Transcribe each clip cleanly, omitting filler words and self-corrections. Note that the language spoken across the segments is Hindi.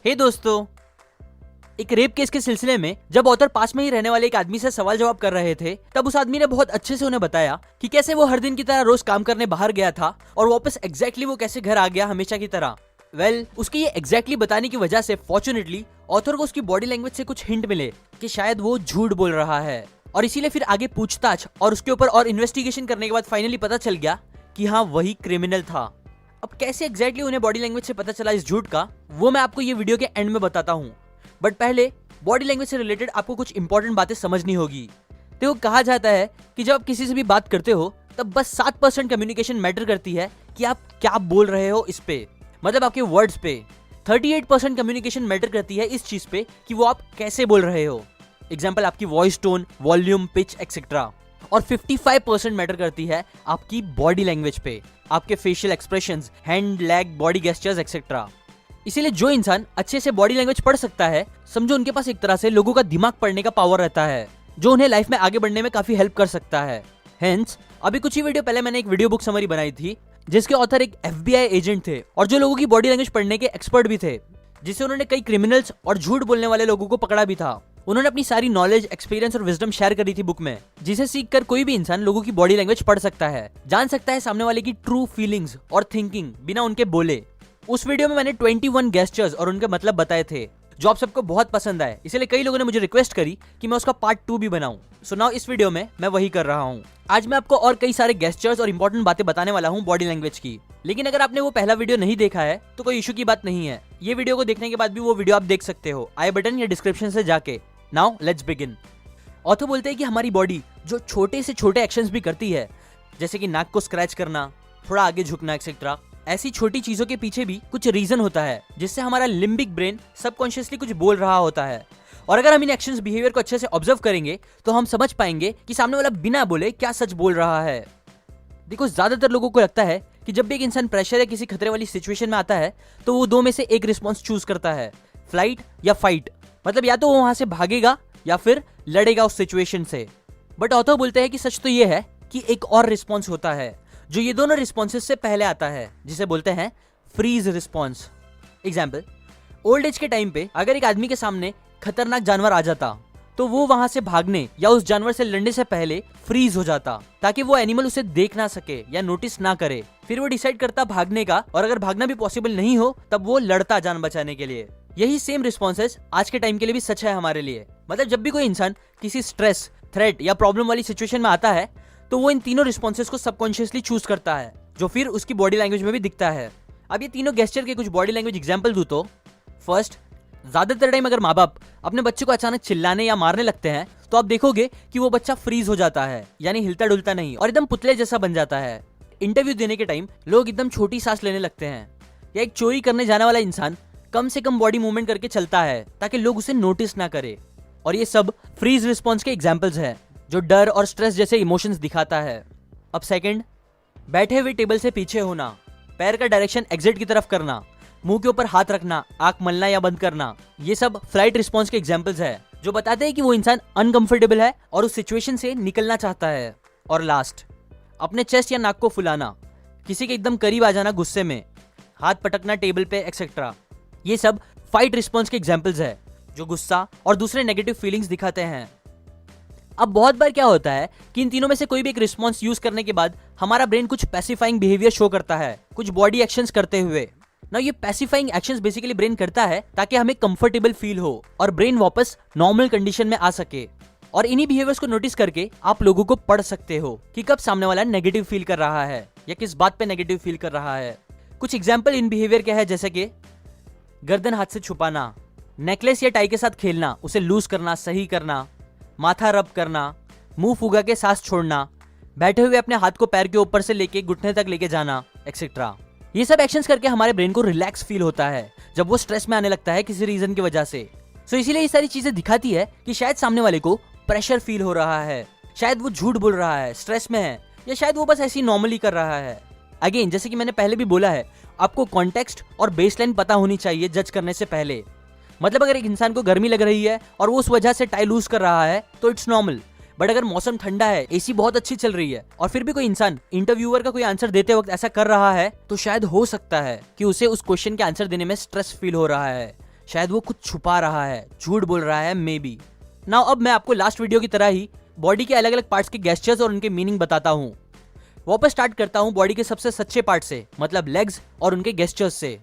हे दोस्तों, एक रेप केस के सिलसिले में जब ऑथर पास में ही रहने वाले एक आदमी से सवाल जवाब कर रहे थे, तब उस आदमी ने बहुत अच्छे से उन्हें बताया कि कैसे वो हर दिन की तरह रोज काम करने बाहर गया था और वापस एग्जैक्टली वो कैसे घर आ गया हमेशा की तरह। उसके ये एग्जैक्टली बताने की वजह से फॉर्चुनेटली ऑथर को उसकी बॉडी लैंग्वेज से कुछ हिंट मिले कि शायद वो झूठ बोल रहा है, और इसीलिए फिर आगे पूछताछ और उसके ऊपर और इन्वेस्टिगेशन करने के बाद फाइनली पता चल गया कि हाँ, वही क्रिमिनल था। अब कैसे एग्जैक्टली उन्हें बॉडी लैंग्वेज से पता चला इस झूठ का, वो मैं आपको ये वीडियो के एंड में बताता हूँ। बट पहले बॉडी लैंग्वेज से रिलेटेड आपको कुछ इंपॉर्टेंट बातें समझनी होगी। तो कहा जाता है कि जब आप किसी से भी बात करते हो तब बस 7% कम्युनिकेशन मैटर करती है कि आप क्या बोल रहे हो इस पे, मतलब आपके वर्ड्स पे। 38% कम्युनिकेशन मैटर करती है इस चीज पे कि वो आप कैसे बोल रहे हो, एग्जाम्पल आपकी voice tone, volume, pitch etcetera. और 55% मैटर करती है आपकी बॉडी लैंग्वेज पे, आपके facial expressions, hand, leg, body gestures etcetera. इसीलिए जो इंसान अच्छे से बॉडी लैंग्वेज पढ़ सकता है, समझो उनके पास एक तरह से लोगों का दिमाग पढ़ने का पावर रहता है, जो उन्हें लाइफ में आगे बढ़ने में काफी हेल्प कर सकता है। हेंस अभी कुछ ही वीडियो पहले मैंने एक वीडियो बुक समरी बनाई थी जिसके ऑथर एक FBI एजेंट थे और जो लोगों की बॉडी लैंग्वेज पढ़ने के एक्सपर्ट भी थे, जिससे उन्होंने कई क्रिमिनल्स और झूठ बोलने वाले लोगों को पकड़ा भी था। उन्होंने अपनी सारी नॉलेज, एक्सपीरियंस और विजडम शेयर करी थी बुक में, जिसे सीखकर कोई भी इंसान लोगों की बॉडी लैंग्वेज पढ़ सकता है, जान सकता है सामने वाले की ट्रू फीलिंग्स और थिंकिंग बिना उनके बोले। उस वीडियो में मैंने 21 गेस्चर्स और उनके मतलब बताए थे, जो आप सबको बहुत पसंद आए, इसलिए कई लोगों ने मुझे रिक्वेस्ट करी कि मैं उसका पार्ट 2 भी बनाऊं। सो नाउ इस वीडियो में मैं वही कर रहा हूं। आज मैं आपको और कई सारे गेस्चर्स और इंपॉर्टेंट बातें बताने वाला हूं बॉडी लैंग्वेज की। लेकिन अगर आपने वो पहला वीडियो नहीं देखा है तो कोई इशू की बात नहीं है, ये वीडियो को देखने के बाद भी वो वीडियो आप देख सकते हो आई बटन या डिस्क्रिप्शन से जाके। Now let's begin. ऑथर बोलते हैं कि हमारी बॉडी जो छोटे से छोटे एक्शंस भी करती है, जैसे कि नाक को स्क्रैच करना, थोड़ा आगे झुकना एक्सेट्रा, ऐसी छोटी चीजों के पीछे भी कुछ रीजन होता है जिससे हमारा लिम्बिक ब्रेन सबकॉन्शियसली कुछ बोल रहा होता है। और अगर हम इन एक्शंस बिहेवियर को अच्छे से ऑब्जर्व करेंगे तो हम समझ पाएंगे कि सामने वाला बिना बोले क्या सच बोल रहा है। देखो, ज्यादातर लोगों को लगता है कि जब भी एक इंसान प्रेशर या किसी खतरे वाली सिचुएशन में आता है तो वो दो में से एक रिस्पॉन्स चूज करता है, फ्लाइट या फाइट। मतलब या तो वो वहां से भागेगा या फिर लड़ेगा उस सिचुएशन से। बट ऑथर बोलते हैं कि सच तो ये है कि एक और रिस्पॉन्स होता है जो ये दोनों रिस्पॉन्सेस से पहले आता है, जिसे बोलते हैं freeze response. Example, old age के टाइम पे अगर एक आदमी के सामने खतरनाक जानवर आ जाता तो वो वहां से भागने या उस जानवर से लड़ने से पहले फ्रीज हो जाता, ताकि वो एनिमल उसे देख ना सके या नोटिस ना करे। फिर वो डिसाइड करता भागने का, और अगर भागना भी पॉसिबल नहीं हो तब वो लड़ता जान बचाने के लिए। यही सेम रिस्पॉन्सेस आज के टाइम के लिए भी सच है हमारे लिए। मतलब जब भी कोई इंसान किसी स्ट्रेस, थ्रेट या प्रॉब्लम वाली सिचुएशन में आता है तो वो इन तीनों रिस्पॉन्सेस को सबकॉन्शियसली चूज करता है, जो फिर उसकी बॉडी लैंग्वेज में भी दिखता है। अब ये तीनों गेस्चर के कुछ बॉडी लैंग्वेज एग्जांपल दूं तो फर्स्ट, ज्यादातर टाइम अगर माँ बाप अपने बच्चे को अचानक चिल्लाने या मारने लगते हैं तो आप देखोगे कि वो बच्चा फ्रीज हो जाता है, यानी हिलता डुलता नहीं और एकदम पुतले जैसा बन जाता है। इंटरव्यू देने के टाइम लोग एकदम छोटी सांस लेने लगते हैं, या एक चोरी करने जाने वाला इंसान कम से कम बॉडी मूवमेंट करके चलता है ताकि लोग उसे नोटिस ना करे। और ये सब फ्रीज रिस्पॉन्स के एग्जाम्पल्स हैं जो डर और स्ट्रेस जैसे इमोशंस दिखाता है। अब सेकंड, बैठे हुए टेबल से पीछे होना, पैर का डायरेक्शन एग्जिट की तरफ करना, मुंह के ऊपर हाथ रखना, आंख मलना या बंद करना, ये सब फ्लाइट रिस्पॉन्स के एग्जाम्पल्स है जो बताते हैं कि वो इंसान अनकंफर्टेबल है और उस सिचुएशन से निकलना चाहता है। और लास्ट, अपने चेस्ट या नाक को फुलाना, किसी के एकदम करीब आ जाना गुस्से में, हाथ पटकना टेबल पे एक्सेट्रा, ये सब फाइट रिस्पॉन्स के एग्जाम्पल्स है जो गुस्सा और दूसरे नेगेटिव फीलिंग्स दिखाते हैं। अब बहुत बार क्या होता है कि इन तीनों में से कोई भी एक रिस्पॉन्स यूज करने के बाद हमारा ब्रेन कुछ पैसिफाइंग बिहेवियर शो करता है, कुछ बॉडी एक्शंस करते हुए। ना ये पैसिफाइंग एक्शंस बेसिकली ब्रेन करता है ताकि हमें कंफर्टेबल फील हो और ब्रेन वापस नॉर्मल कंडीशन में आ सके। और इन्हीं बिहेवियर्स को नोटिस करके आप लोगों को पढ़ सकते हो कि कब सामने वाला नेगेटिव फील कर रहा है या किस बात पे नेगेटिव फील कर रहा है। कुछ एग्जाम्पल इन बिहेवियर क्या है, जैसे कि गर्दन हाथ से छुपाना, नेकलेस या टाई के साथ खेलना, उसे लूज करना, सही करना, माथा रब करना, मुंह फुगा के सांस छोड़ना, बैठे हुए अपने हाथ को पैर के ऊपर से लेके घुटने तक लेके जाना एक्सेट्रा। ये सब एक्शंस करके हमारे ब्रेन को रिलैक्स फील होता है जब वो स्ट्रेस में आने लगता है किसी रीजन की वजह से। सो इसीलिए ये सारी चीजें दिखाती है कि शायद सामने वाले को प्रेशर फील हो रहा है, शायद वो झूठ बोल रहा है, स्ट्रेस में है, या शायद वो बस ऐसे ही नॉर्मली कर रहा है। अगेन, जैसे कि मैंने पहले भी बोला है, आपको कॉन्टेक्स्ट और बेसलाइन पता होनी चाहिए जज करने से पहले। मतलब अगर एक इंसान को गर्मी लग रही है और वो उस वजह से टाई लूज कर रहा है तो इट्स नॉर्मल। बट अगर मौसम ठंडा है, एसी बहुत अच्छी चल रही है और फिर भी कोई इंसान इंटरव्यूअर का कोई आंसर देते वक्त ऐसा कर रहा है, तो शायद हो सकता है कि उसे उस क्वेश्चन के आंसर देने में स्ट्रेस फील हो रहा है, शायद वो कुछ छुपा रहा है, झूठ बोल रहा है, मे बी। नाउ अब मैं आपको लास्ट वीडियो की तरह ही बॉडी के अलग अलग पार्ट्स के गेस्चर्स और उनके मीनिंग बताता हूँ। वापस स्टार्ट करता हूँ बॉडी के सबसे सच्चे पार्ट से, मतलब लेग्स और उनके गेस्चर्स से।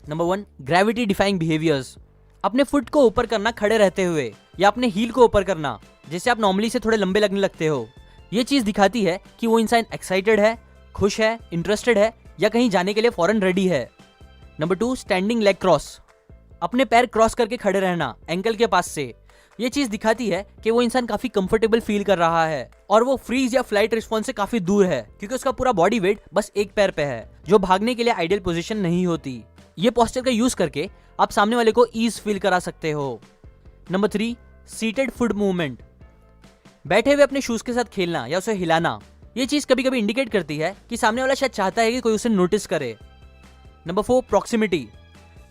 Number 1, gravity defying behaviours. अपने फुट को ऊपर करना खड़े रहते हुए, या अपने हील को ऊपर करना जिससे आप नॉर्मली से थोड़े लंबे लगने लगते हो। ये चीज दिखाती है कि वो इंसान एक्साइटेड है, खुश है, इंटरेस्टेड है, या कहीं जाने के लिए फौरन रेडी है। Number 2, standing leg cross. अपने पैर क्रॉस करके खड़े रहना एंकल के पास से। ये चीज दिखाती है कि वो इंसान काफी कंफर्टेबल फील कर रहा है और वो फ्रीज या फ्लाइट रिस्पॉन्स से काफी दूर है, क्योंकि उसका पूरा बॉडी वेट बस एक पैर पे है, जो भागने के लिए आइडियल पोजीशन नहीं होती। ये पोस्चर का यूज करके आप सामने वाले को ईज फील करा सकते हो। Number 3, seated foot movement. बैठे हुए अपने शूज के साथ खेलना या उसे हिलाना। ये चीज कभी कभी इंडिकेट करती है कि सामने वाला शायद चाहता है कि कोई उसे नोटिस करे। Number 4, proximity.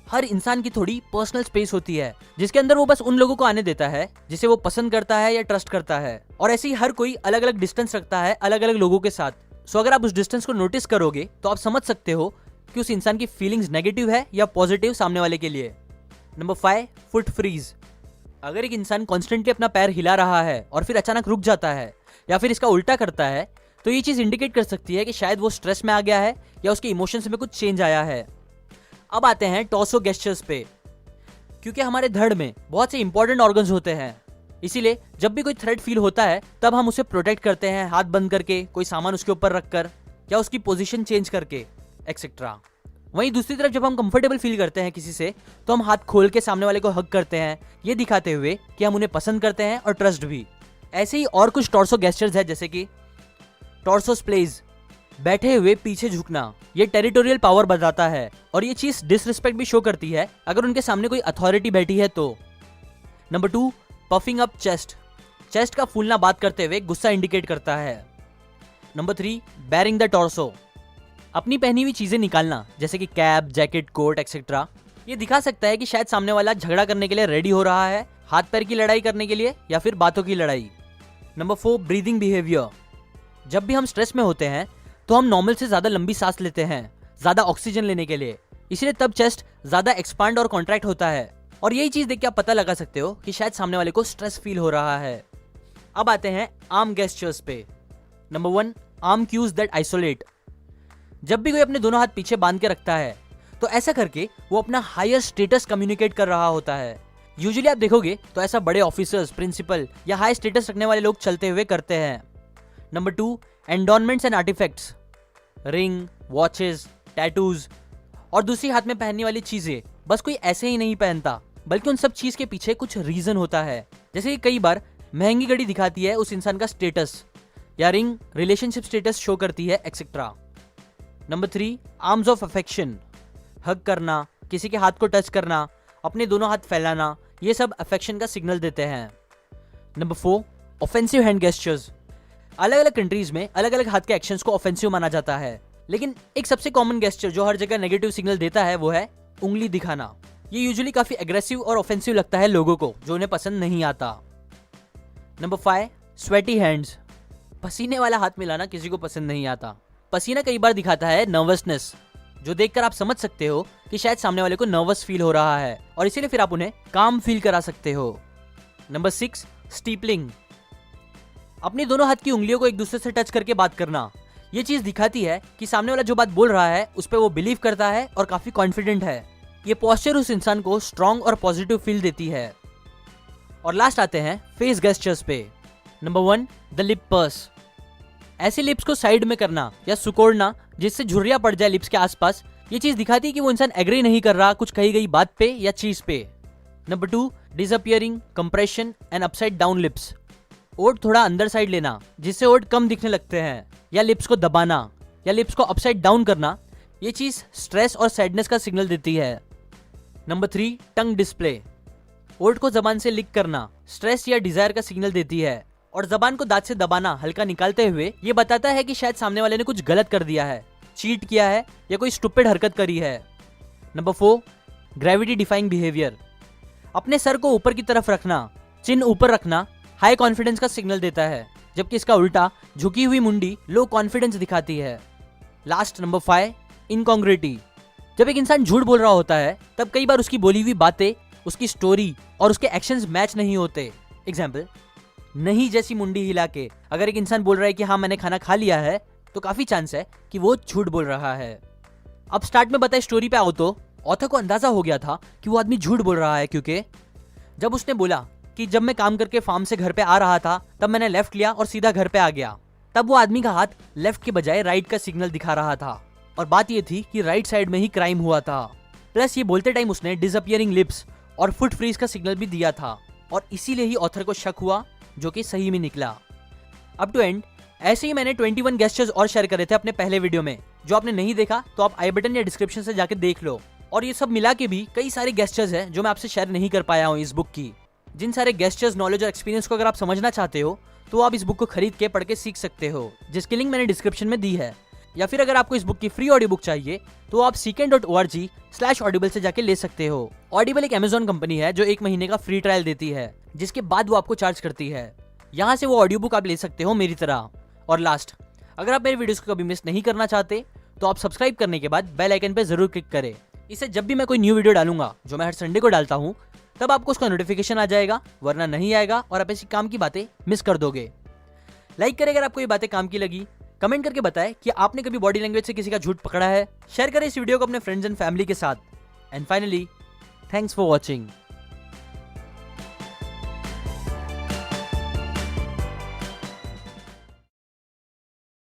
हर इंसान की थोड़ी पर्सनल स्पेस होती है जिसके अंदर वो बस उन लोगों को आने देता है जिसे वो पसंद करता है या ट्रस्ट करता है, और ऐसे ही हर कोई अलग अलग डिस्टेंस रखता है अलग अलग लोगों के साथ। सो अगर आप उस डिस्टेंस को नोटिस करोगे तो आप समझ सकते हो कि उस इंसान की फीलिंग्स नेगेटिव है या पॉजिटिव सामने वाले के लिए। Number 5, foot freeze. अगर एक इंसान कॉन्स्टेंटली अपना पैर हिला रहा है और फिर अचानक रुक जाता है या फिर इसका उल्टा करता है, तो ये चीज इंडिकेट कर सकती है कि शायद वो स्ट्रेस में आ गया है या उसके इमोशंस में कुछ चेंज आया है। अब आते हैं टॉर्सो गेस्चर्स पे। क्योंकि हमारे धड़ में बहुत से इंपॉर्टेंट ऑर्गन्स होते हैं, इसीलिए जब भी कोई थ्रेट फील होता है तब हम उसे प्रोटेक्ट करते हैं, हाथ बंद करके, कोई सामान उसके ऊपर रखकर, या उसकी पोजीशन चेंज करके, एक्सेट्रा। वहीं दूसरी तरफ जब हम कंफर्टेबल फील करते हैं किसी से, तो हम हाथ खोल के सामने वाले को हग करते हैं, ये दिखाते हुए कि हम उन्हें पसंद करते हैं और ट्रस्ट भी। ऐसे ही और कुछ टॉर्सो गेस्चर्स है, जैसे कि टॉर्सो स्प्लेज, बैठे हुए पीछे झुकना। ये टेरिटोरियल पावर बताता है और ये चीज डिसरिस्पेक्ट भी शो करती है अगर उनके सामने कोई अथॉरिटी बैठी है तो। Number 2, puffing up chest. Chest का फूलना बात करते हुए गुस्सा इंडिकेट करता है। Number 3, bearing the torso. अपनी पहनी हुई चीजें निकालना, जैसे कि कैप, जैकेट, कोट एक्सेट्रा। ये दिखा सकता है कि शायद सामने वाला झगड़ा करने के लिए रेडी हो रहा है, हाथ पैर की लड़ाई करने के लिए या फिर बातों की लड़ाई। Number 4, breathing behaviour. जब भी हम स्ट्रेस में होते हैं तो हम नॉर्मल से ज्यादा लंबी सांस लेते हैं, ज्यादा ऑक्सीजन लेने के लिए, इसलिए तब चेस्ट ज्यादा एक्सपांड और कॉन्ट्रैक्ट होता है, और यही चीज देख के आप पता लगा सकते हो कि शायद सामने वाले को स्ट्रेस फील हो रहा है। अब आते हैं आर्म गेस्चर्स पे। Number 1, arm cues that isolate. जब भी कोई अपने दोनों हाथ पीछे बांध के रखता है तो ऐसा करके वो अपना हायर स्टेटस कम्युनिकेट कर रहा होता है। यूजुअली आप देखोगे तो ऐसा बड़े ऑफिसर्स, प्रिंसिपल या हाई स्टेटस रखने वाले लोग चलते हुए करते हैं। Number 2, adornments and artifacts. Ring, watches, tattoos और दूसरी हाथ में पहनने वाली चीजें बस कोई ऐसे ही नहीं पहनता, बल्कि उन सब चीज के पीछे कुछ रीजन होता है। जैसे कि कई बार महंगी घड़ी दिखाती है उस इंसान का स्टेटस, या रिंग रिलेशनशिप स्टेटस शो करती है, etcetera. Number 3, arms of affection. Hug करना, किसी के हाथ को टच करना, अपने दोनों हाथ फैलाना, ये सब अफेक्शन का सिग्नल देते हैं। Number 4, offensive hand gestures. अलग अलग कंट्रीज में अलग अलग हाथ के एक्शंस को ऑफेंसिव माना जाता है, लेकिन एक सबसे कॉमन गेस्चर जो हर जगह नेगेटिव सिग्नल देता है वो है उंगली दिखाना। ये यूजुअली काफी एग्रेसिव और ऑफेंसिव लगता है लोगों को जो उन्हें पसंद नहीं आता। Number 5, sweaty hands. पसीने वाला हाथ मिलाना किसी को पसंद नहीं आता। पसीना कई बार दिखाता है नर्वसनेस, जो देखकर आप समझ सकते हो कि शायद सामने वाले को नर्वस फील हो रहा है, और इसीलिए फिर आप उन्हें काम फील करा सकते हो। नंबर 6, स्टीपलिंग। अपनी दोनों हाथ की उंगलियों को एक दूसरे से टच करके बात करना। ये चीज दिखाती है कि सामने वाला जो बात बोल रहा है उस पर वो बिलीव करता है और काफी कॉन्फिडेंट है। ये पोस्चर उस इंसान को स्ट्रॉन्ग और पॉजिटिव फील देती है। और लास्ट आते हैं फेस गेस्चर्स पे। Number 1, the lip purse. ऐसे लिप्स को साइड में करना या सुकोड़ना जिससे झुर्रियां पड़ जाए लिप्स के आसपास। ये चीज दिखाती है कि वो इंसान एग्री नहीं कर रहा कुछ कही गई बात पे या चीज पे। Number 2, disappearing, compression and upside down lips. ओठ थोड़ा अंदर साइड लेना जिससे ओठ कम दिखने लगते हैं, या लिप्स को दबाना या लिप्स को अपसाइड डाउन करना। ये चीज स्ट्रेस और सैडनेस का सिग्नल देती है। नंबर 3, टंग डिस्प्ले। ओठ को जबान से लिक करना स्ट्रेस या डिजायर का सिग्नल देती है, और जबान को दांत से दबाना हल्का निकालते हुए ये बताता है कि शायद सामने वाले ने कुछ गलत कर दिया है, चीट किया है या कोई स्टूपिड हरकत करी है। Number 4, gravity defying behaviour. अपने सर को ऊपर की तरफ रखना, चिन ऊपर रखना हाई कॉन्फिडेंस का सिग्नल देता है, जबकि इसका उल्टा झुकी हुई मुंडी लो कॉन्फिडेंस दिखाती है। Last number 5, इनकॉन्ग्रुइटी। जब एक इंसान झूठ बोल रहा होता है तब कई बार उसकी बोली हुई बातें, उसकी स्टोरी और उसके एक्शंस मैच नहीं होते। एग्जाम्पल, नहीं जैसी मुंडी हिला के अगर एक इंसान बोल रहा है कि हाँ मैंने खाना खा लिया है, तो काफी चांस है कि वो झूठ बोल रहा है। अब स्टार्ट में बताए स्टोरी पे आओ तो ऑथर को अंदाजा हो गया था कि वो आदमी झूठ बोल रहा है, क्योंकि जब उसने बोला कि जब मैं काम करके फार्म से घर पे आ रहा था तब मैंने लेफ्ट लिया और सीधा घर पे आ गया, तब वो आदमी का हाथ लेफ्ट के बजाय राइट का सिग्नल दिखा रहा था। और बात ये थी कि राइट साइड में ही क्राइम हुआ था। प्लस ये बोलते टाइम उसने डिसअपियरिंग लिप्स और फुट फ्रीज का सिग्नल भी दिया था, और इसीलिए ही ऑथर को शक हुआ, जो कि सही में निकला। अप टू एंड ऐसे ही मैंने 21 गेस्चर्स और शेयर करे थे अपने पहले वीडियो में। जो आपने नहीं देखा तो आप आई बटन या डिस्क्रिप्शन से जाके देख लो। और ये सब मिला के भी कई सारे गेस्चर्स हैं जो मैं आपसे शेयर नहीं कर पाया हूँ इस बुक की। जिन सारे गेस्चर्स, नॉलेज और एक्सपीरियंस को अगर आप समझना चाहते हो तो आप इस बुक को खरीद के पढ़ के सीख सकते हो, जिसकी लिंक मैंने डिस्क्रिप्शन में दी है। या फिर अगर आपको इस बुक की फ्री ऑडियो बुक चाहिए तो आप seekn.org/audible से जाके ले सकते हो। ऑडिबल एक अमेज़न कंपनी है जो 1 महीने का फ्री ट्रायल देती है, जिसके बाद वो आपको चार्ज करती है। यहाँ से वो ऑडियो बुक आप ले सकते हो मेरी तरह। और लास्ट, अगर आप मेरे वीडियोस को कभी मिस नहीं करना चाहते तो आप सब्सक्राइब करने के बाद बेल आइकन पे जरूर क्लिक करें। इससे जब भी मैं कोई न्यू वीडियो डालूंगा, जो मैं हर संडे को डालता हूँ, तब आपको उसका नोटिफिकेशन आ जाएगा, वरना नहीं आएगा और आप ऐसी काम की बातें मिस कर दोगे। लाइक करें अगर आपको ये बातें काम की लगी, कमेंट करके बताएं कि आपने कभी बॉडी लैंग्वेज से किसी का झूठ पकड़ा है। शेयर करें इस वीडियो को अपने फ्रेंड्स एंड फैमिली के साथ। And finally, thanks for watching.